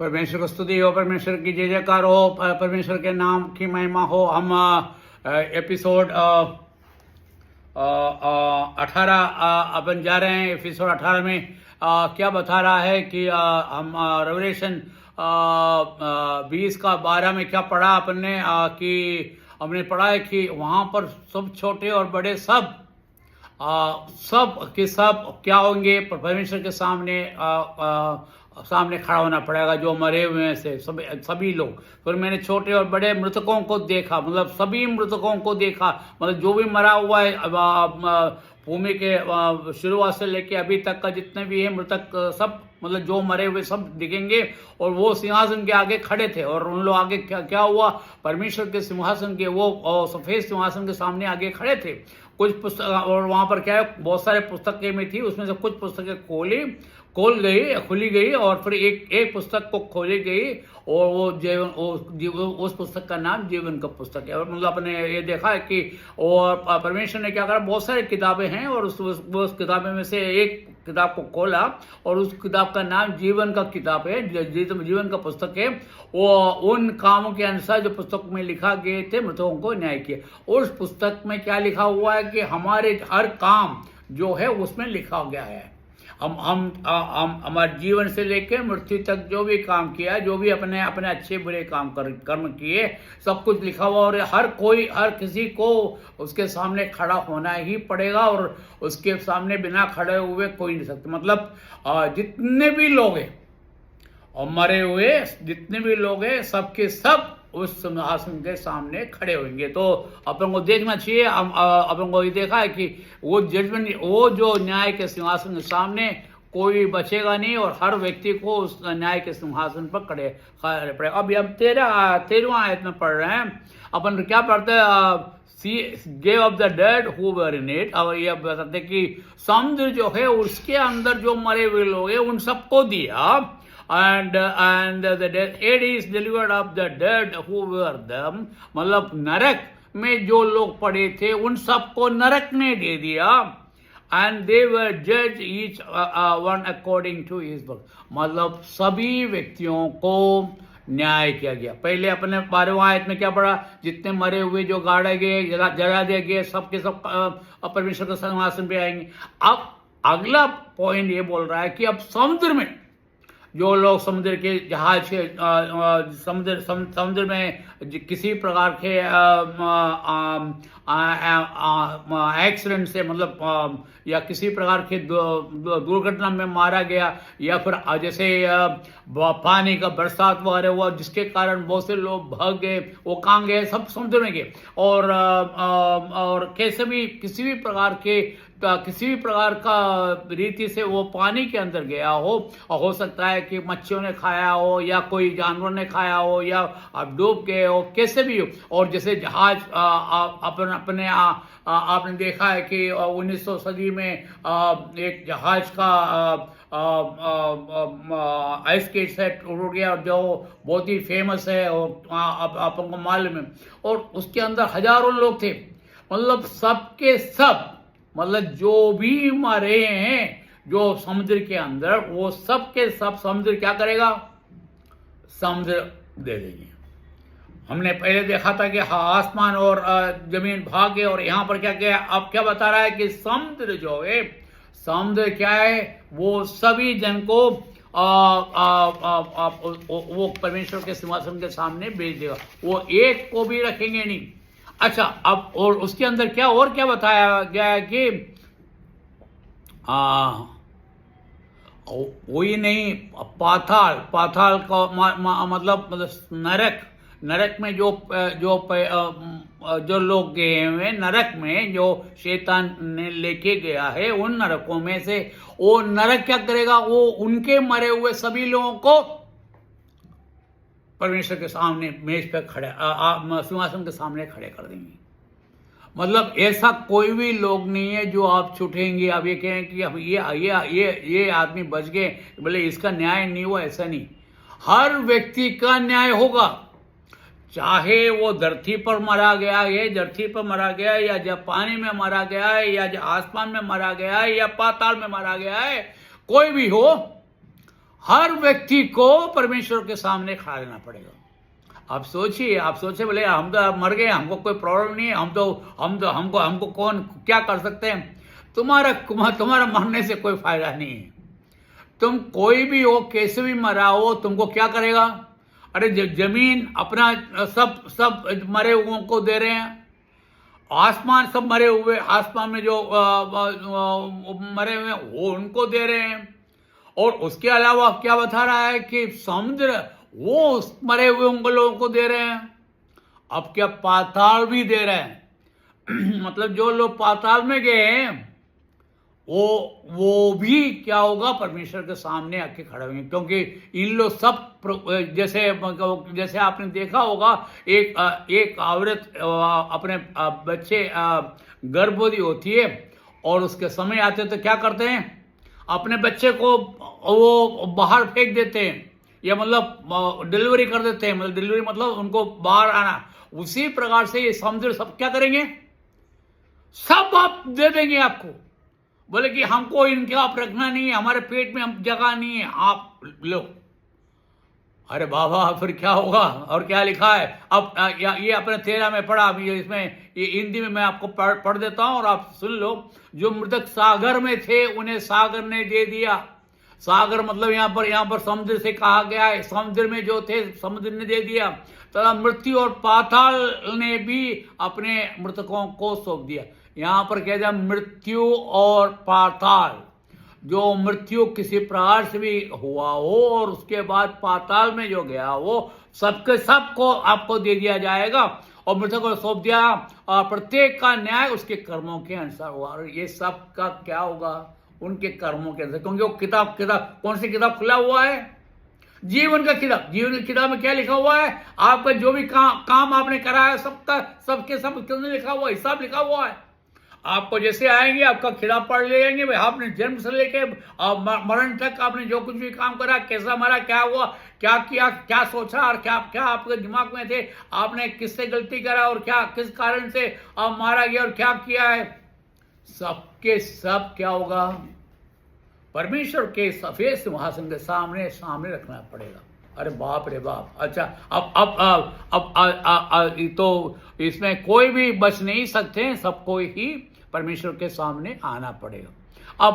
परमेश्वर को स्तुति हो, परमेश्वर की जय जयकार हो, परमेश्वर के नाम की महिमा हो। हम एपिसोड 18 अपन जा रहे हैं। एपिसोड 18 में क्या बता रहा है कि हम रेवलेशन 20 का 12 में क्या पढ़ा अपन ने कि हमने पढ़ा है कि वहाँ पर सब छोटे और बड़े सब के सब क्या होंगे, परमेश्वर के सामने खड़ा होना पड़ेगा। जो मरे हुए हैं से सभी लोग। फिर मैंने छोटे और बड़े मृतकों को देखा, मतलब सभी मृतकों को देखा, मतलब जो भी मरा हुआ है भूमि के शुरुआत से लेके अभी तक का जितने भी है मृतक सब, मतलब जो मरे हुए सब दिखेंगे। और वो सिंहासन के आगे खड़े थे और उन लोग आगे क्या हुआ, परमेश्वर के सिंहासन के वो सफेद सिंहासन के सामने आगे खड़े थे। कुछ पुस्तक, और वहां पर क्या है, बहुत सारे पुस्तकें में थी, उसमें से कुछ पुस्तकें खुली गई और फिर एक पुस्तक को खोली गई और वो उस पुस्तक का नाम जीवन का पुस्तक है। और मतलब आपने ये देखा है कि और परमेश्वर ने क्या करा, बहुत सारी किताबें हैं और उस किताबें में से एक किताब को खोला और उस किताब का नाम जीवन का किताब है, जीवन का पुस्तक है। वो उन कामों के अनुसार जो पुस्तक में लिखा गए थे मृतकों को न्याय किया। उस पुस्तक में क्या लिखा हुआ है कि हमारे हर काम जो है उसमें लिखा गया है। हम हमारे जीवन से लेकर मृत्यु तक जो भी काम किया, जो भी अपने अच्छे बुरे कर्म किए, सब कुछ लिखा हुआ। और हर किसी को उसके सामने खड़ा होना ही पड़ेगा और उसके सामने बिना खड़े हुए कोई नहीं सकता। मतलब जितने भी लोग हैं और मरे हुए जितने भी लोग हैं, सबके सब उस सिंहासन के सामने खड़े होंगे। तो अपन को देखना चाहिए। अपन को ये देखा है कि वो जजमेंट, वो जो न्याय के सिंहासन के सामने कोई बचेगा नहीं और हर व्यक्ति को उस न्याय के सिंहासन पर खड़े पड़े। अभी हम 13वां आयत में पढ़ रहे हैं। अपन क्या पढ़ते हैं, gave of the dead who were in it. और ये बताते कि समुद्र जो है उसके अंदर जो मरे हुए लोग हैं उन सबको दिया। And the Hades delivered up the dead who were them, मतलब नरक में जो लोग पड़े थे उन सबको नरक ने दे दिया। And they were judged each one according to his work, मतलब सभी व्यक्तियों को न्याय किया गया। पहले अपने 12वां आयत में क्या पढ़ा, जितने मरे हुए जो गाड़े गए, जला दिए गए, सबके सब परमेश्वर के सिंहासन पे आएंगे। अब अगला पॉइंट ये बोल रहा है कि अब समुद्र में जो लोग समुद्र के जहाज के समुद्र में किसी प्रकार के एक्सीडेंट से, मतलब या किसी प्रकार के दुर्घटना में मारा गया, या फिर जैसे पानी का बरसात वगैरह हुआ जिसके कारण बहुत से लोग भाग गए, वो कहाँ गए, सब समुद्र में गए। और किसी भी प्रकार का रीति से वो पानी के अंदर गया हो सकता है कि मच्छियों ने खाया हो या कोई जानवर ने खाया हो या आप डूब गए हो, कैसे भी हो। और जैसे जहाज आपने देखा है कि 1900 सदी में एक जहाज का आइस स्केट सेट उड़ गया जो बहुत ही फेमस है और आपको मालूम है। और उसके अंदर हजारों लोग थे, मतलब सबके सब, मतलब जो भी मरे हैं जो समुद्र के अंदर, वो सब के सब समुद्र क्या करेगा, समुद्र दे देंगे। हमने पहले देखा था कि आसमान और जमीन भाग गए, और यहाँ पर क्या किया, अब क्या बता रहा है कि समुद्र जो है, समुद्र क्या है, वो सभी जन को वो परमेश्वर के सिंहासन के सामने भेज देगा। वो एक को भी रखेंगे नहीं। अच्छा, अब और उसके अंदर क्या बताया गया है कि वही नहीं, पाताल का मतलब नरक में जो लोग गए हुए नरक में, जो शैतान ने लेके गया है, उन नरकों में से वो नरक क्या करेगा, वो उनके मरे हुए सभी लोगों को परमेश्वर के सामने मेज पर खड़े, सिंहासन के सामने खड़े कर देंगे। मतलब ऐसा कोई भी लोग नहीं है जो आप छूटेंगे, आप ये कहें कि अब ये आदमी बच गए, बोले इसका न्याय नहीं हुआ, ऐसा नहीं। हर व्यक्ति का न्याय होगा, चाहे वो धरती पर मरा गया है, या जब पानी में मरा गया है, या जब आसमान में मरा गया है, या पाताल में मरा गया है, कोई भी हो, हर व्यक्ति को परमेश्वर के सामने खड़ा रहना पड़ेगा। आप सोचिए बोले हम तो मर गए, हमको कोई प्रॉब्लम नहीं है, हमको कौन क्या कर सकते हैं। तुम्हारा मरने से कोई फायदा नहीं है। तुम कोई भी हो, कैसे भी मरा हो, तुमको क्या करेगा? अरे जमीन अपना सब मरे हुओं को दे रहे हैं, आसमान सब मरे हुए, आसमान में जो मरे हुए हैं वो उनको दे रहे हैं। और उसके अलावा क्या बता रहा है कि समुद्र वो उस मरे हुए उन लोगों को दे रहे हैं। अब क्या पाताल भी दे रहे हैं। मतलब जो लोग पाताल में गए हैं वो भी क्या होगा? परमेश्वर के सामने आके खड़े होंगे। क्योंकि इन लोग सब जैसे आपने देखा होगा, एक औरत अपने बच्चे गर्भवती होती है और उसके समय आते तो क्या करते हैं? अपने बच्चे को वो बाहर फेंक देते हैं, या मतलब डिलीवरी कर देते हैं। मतलब डिलीवरी मतलब उनको बाहर आना। उसी प्रकार से ये समुद्र सब क्या करेंगे? सब आप दे देंगे आपको। बोले कि हमको इनके आप रखना नहीं है, हमारे पेट में हम जगह नहीं है, आप लो। अरे बाबा फिर क्या होगा? और क्या लिखा है? अब ये अपने 13 में पढ़ा, अभी इसमें ये हिंदी में मैं आपको पढ़ देता हूं और आप सुन लो। जो मृतक सागर में थे उन्हें सागर ने दे दिया। सागर मतलब यहाँ पर समुद्र से कहा गया है। समुद्र में जो थे समुद्र ने दे दिया। तथा मृत्यु और पाताल ने भी अपने मृतकों को सौंप दिया। यहाँ पर कह दिया मृत्यु और पाताल। जो मृत्यु किसी प्रकार से भी हुआ हो और उसके बाद पाताल में जो गया हो, सबको आपको दे दिया जाएगा और मृतकों को सौंप दिया। और प्रत्येक का न्याय उसके कर्मों के अनुसार हुआ। और ये सब का क्या होगा? उनके कर्मों के अनुसार। क्योंकि वो किताब कौन सी किताब खुला हुआ है? जीवन का किताब। जीवन की किताब में क्या लिखा हुआ है? आपका जो भी काम आपने करा है सबके सब लिखा हुआ है, हिसाब लिखा हुआ है। आपको जैसे आएंगे आपका खिताब पढ़ ले जाएंगे। भाई आपने जन्म से लेके मरण तक आपने जो कुछ भी काम करा, कैसा मरा, क्या हुआ, क्या किया, क्या सोचा और क्या आपके दिमाग में थे, आपने किससे गलती करा और क्या किस कारण से आप मारा गया और क्या किया है, सबके सब क्या होगा? परमेश्वर के सफेद सिंहासन के सामने रखना पड़ेगा। अरे बाप रे बाप। अच्छा अब तो इसमें कोई भी बच नहीं सकते, सबको ही परमेश्वर के सामने आना पड़ेगा। अब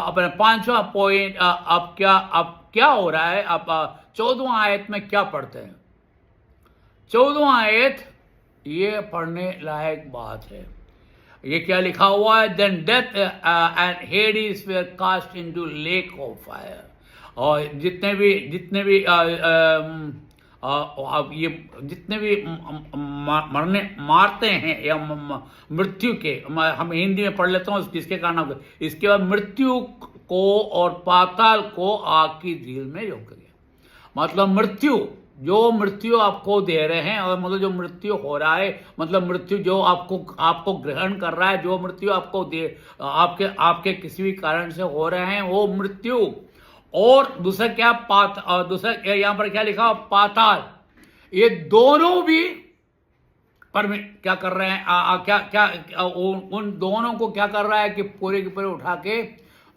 अपना 5वां पॉइंट, अब क्या हो रहा है? अब 14वां आयत में क्या पढ़ते हैं? 14वां आयत ये पढ़ने लायक बात है। ये क्या लिखा हुआ है? Then death and Hades were cast into lake of fire. और जितने भी ये जितने भी मारते हैं या मृत्यु के, हम हिंदी में पढ़ लेता हूँ किसके कारण, इसके बाद मृत्यु को और पाताल को आग की झील में झोंक दिया। मतलब मृत्यु आपको दे रहे हैं, और मतलब जो मृत्यु हो रहा है, मतलब मृत्यु जो आपको ग्रहण कर रहा है, जो मृत्यु आपको आपके किसी भी कारण से हो रहे हैं वो मृत्यु। और दूसरा दूसरा यहां पर क्या लिखा? पाताल। ये दोनों भी क्या कर रहे हैं? उन दोनों को क्या कर रहा है कि पूरे के पूरे उठा के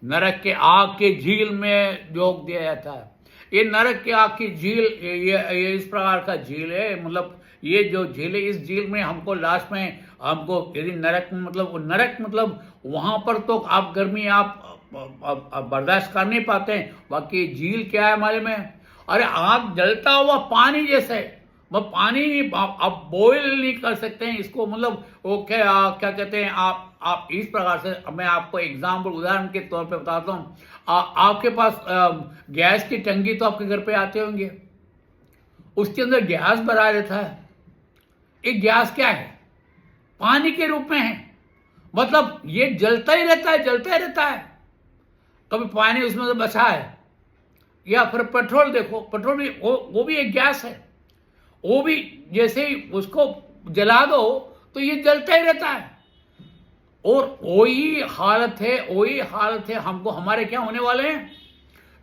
नरक के आग के झील में झोंक दिया जाता है। ये नरक के आग की झील ये इस प्रकार का झील है। मतलब ये जो झील है, इस झील में हमको लास्ट में हमको यदि नरक मतलब वहां पर तो आप गर्मी आप बर्दाश्त कर नहीं पाते हैं। बाकी झील क्या है हमारे में? अरे आग जलता हुआ पानी जैसे, वो पानी नहीं आप बॉयल नहीं कर सकते हैं इसको। मतलब वो क्या कहते हैं? आप इस प्रकार से, मैं आपको उदाहरण के तौर पे बताता हूँ। आपके पास गैस की टंकी तो आपके घर पे आते होंगे, उसके अंदर गैस भरा रहता है। एक गैस क्या है? पानी के रूप में है। मतलब ये जलता ही रहता है। कभी पानी उसमें से बचा है। या फिर पेट्रोल देखो, पेट्रोल भी वो भी एक गैस है। वो भी जैसे ही उसको जला दो तो ये जलता ही रहता है। और वही हालत है हमको, हमारे क्या होने वाले हैं?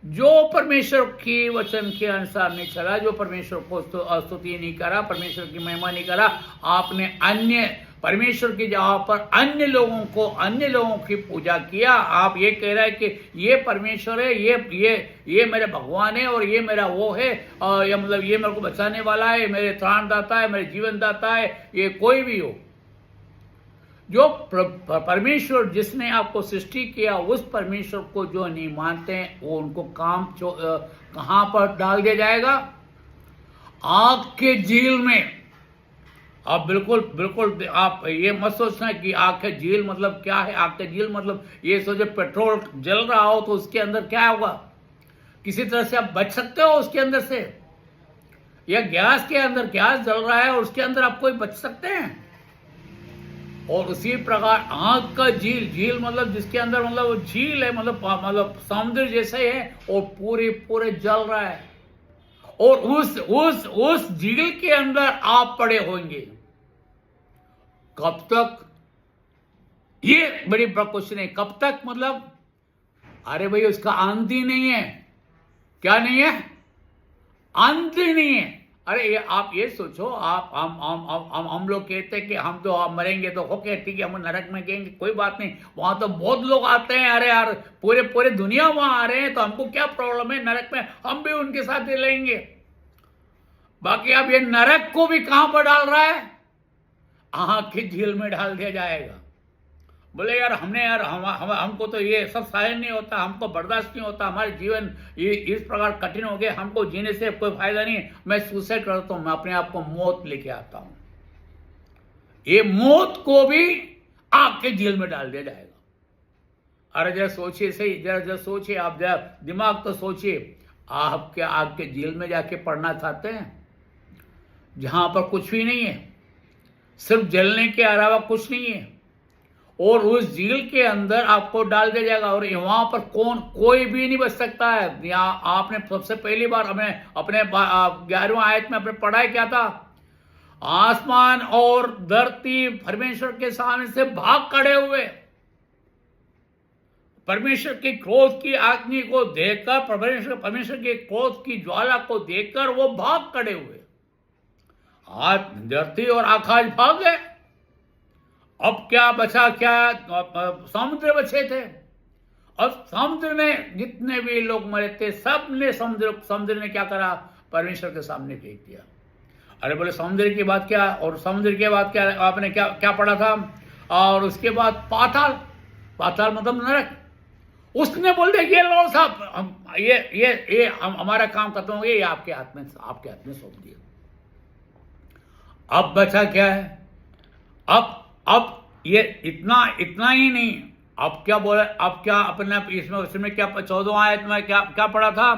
जो परमेश्वर की वचन के अनुसार नहीं चला, जो परमेश्वर को स्तुति नहीं करा, परमेश्वर की महिमा नहीं करा, आपने अन्य परमेश्वर की जगह पर अन्य लोगों की पूजा किया। आप ये कह रहे हैं कि ये परमेश्वर है, ये मेरे भगवान है और ये मेरा वो है, या मतलब ये मेरे को बचाने वाला है, मेरे त्राणदाता है, मेरे जीवन दाता है, ये कोई भी हो। जो परमेश्वर जिसने आपको सृष्टि किया, उस परमेश्वर को जो नहीं मानते हैं, वो उनको कहां पर डाल दिया जाएगा? आग के झील में। आप बिल्कुल आप ये मत सोचना कि आग के झील मतलब क्या है। आग के झील मतलब ये सोचो पेट्रोल जल रहा हो तो उसके अंदर क्या होगा, किसी तरह से आप बच सकते हो उसके अंदर से, या गैस के अंदर गैस जल रहा है और उसके अंदर आप कोई बच सकते हैं। और उसी प्रकार आग का झील मतलब जिसके अंदर मतलब झील है, मतलब समुद्र जैसे है और पूरे जल रहा है, और उस झील के अंदर आप पड़े होंगे कब तक? ये बड़ी क्वेश्चन है, कब तक मतलब? अरे भाई उसका अंत ही नहीं है। क्या नहीं है? अंत ही नहीं है। अरे आप ये सोचो, आप हम लोग कहते हैं कि हम तो मरेंगे तो ओके ठीक है, हम नरक में गएंगे, कोई बात नहीं, वहां तो बहुत लोग आते हैं। अरे यार पूरे दुनिया वहां आ रहे हैं, तो हमको क्या प्रॉब्लम है? नरक में हम भी उनके साथ ही रहेंगे। बाकी अब ये नरक को भी कहां पर डाल रहा है? आग की झील में डाल दिया जाएगा। बोले यार हमको तो ये सब सहन नहीं होता, हमको बर्दाश्त नहीं होता, हमारे जीवन इस प्रकार कठिन हो गया, हमको जीने से कोई फायदा नहीं, मैं सुसाइड करता हूं, मैं अपने आप को मौत लेके आता हूं। ये मौत को भी आग के झील में डाल दिया जाएगा। अरे जरा सोचिए सही, जरा सोचिए, आप जरा दिमाग तो सोचिए। आप क्या आग के झील में जाके पड़ना चाहते हैं जहां पर कुछ भी नहीं है, सिर्फ जलने के अलावा कुछ नहीं है, और उस झील के अंदर आपको डाल दिया जाएगा, और वहां पर कोई भी नहीं बच सकता है। यहाँ आपने सबसे पहली बार अपने 11वां आयत में अपने पढ़ाई क्या था? आसमान और धरती परमेश्वर के सामने से भाग खड़े हुए। परमेश्वर के क्रोध की अग्नि को देखकर, परमेश्वर के क्रोध की ज्वाला को देखकर वो भाग खड़े हुए। आज धरती और आकाश भाग गए। अब क्या बचा? क्या समुद्र बचे थे। अब समुद्र ने जितने भी लोग मरे थे, सब ने समुद्र ने क्या करा? परमेश्वर के सामने फेंक दिया। अरे बोले समुद्र की बात क्या? और समुद्र के बाद क्या आपने क्या पढ़ा था? और उसके बाद पाताल मतलब नरक। उसने बोल दिया ये लो साहब, ये हमारा काम खत्म हो गया, ये आपके हाथ में सौंप दिया। अब बचा क्या है? अब ये इतना ही नहीं, अब क्या बोला? अब क्या अपने इसमें क्या 14वां आयत में क्या पढ़ा था?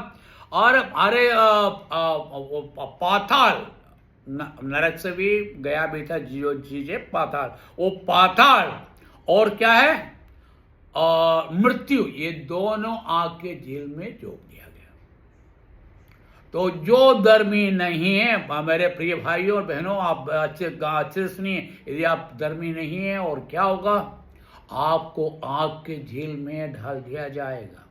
और अरे पाताल, नरक से भी गया भी था जियो चीजें, पाताल, वो पाताल और क्या है मृत्यु, ये दोनों आग के झील में झोंक दिया गया। तो जो धर्मी नहीं है, मेरे प्रिय भाइयों और बहनों, आप अच्छे सुनिए, यदि आप धर्मी नहीं है और क्या होगा? आपको आग के झील में डाल दिया जाएगा।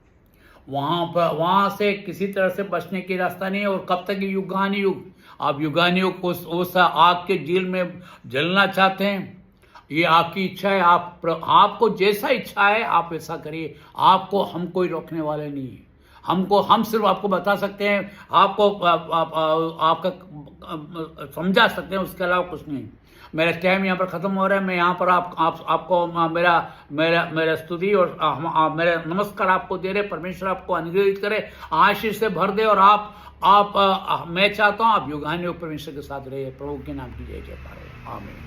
वहां से किसी तरह से बचने की रास्ता नहीं है। और कब तक? युगानुयुग। आप युगानुयुग उस आग के झील में जलना चाहते हैं, ये आपकी इच्छा है। आपको जैसा इच्छा है आप वैसा करिए। आपको हम कोई रोकने वाले नहीं है। हम सिर्फ आपको बता सकते हैं, आपको आपका समझा सकते हैं, उसके अलावा कुछ नहीं। मेरा टाइम यहाँ पर खत्म हो रहा है। मैं यहाँ पर आपको मेरा स्तुति और मेरा नमस्कार आपको दे रहे। परमेश्वर आपको अनुग्रहित करे, आशीष से भर दे, और मैं चाहता हूँ आप युगानुयुग परमेश्वर के साथ रहिए। प्रभु के नाम की जय जयकार हो। आमीन।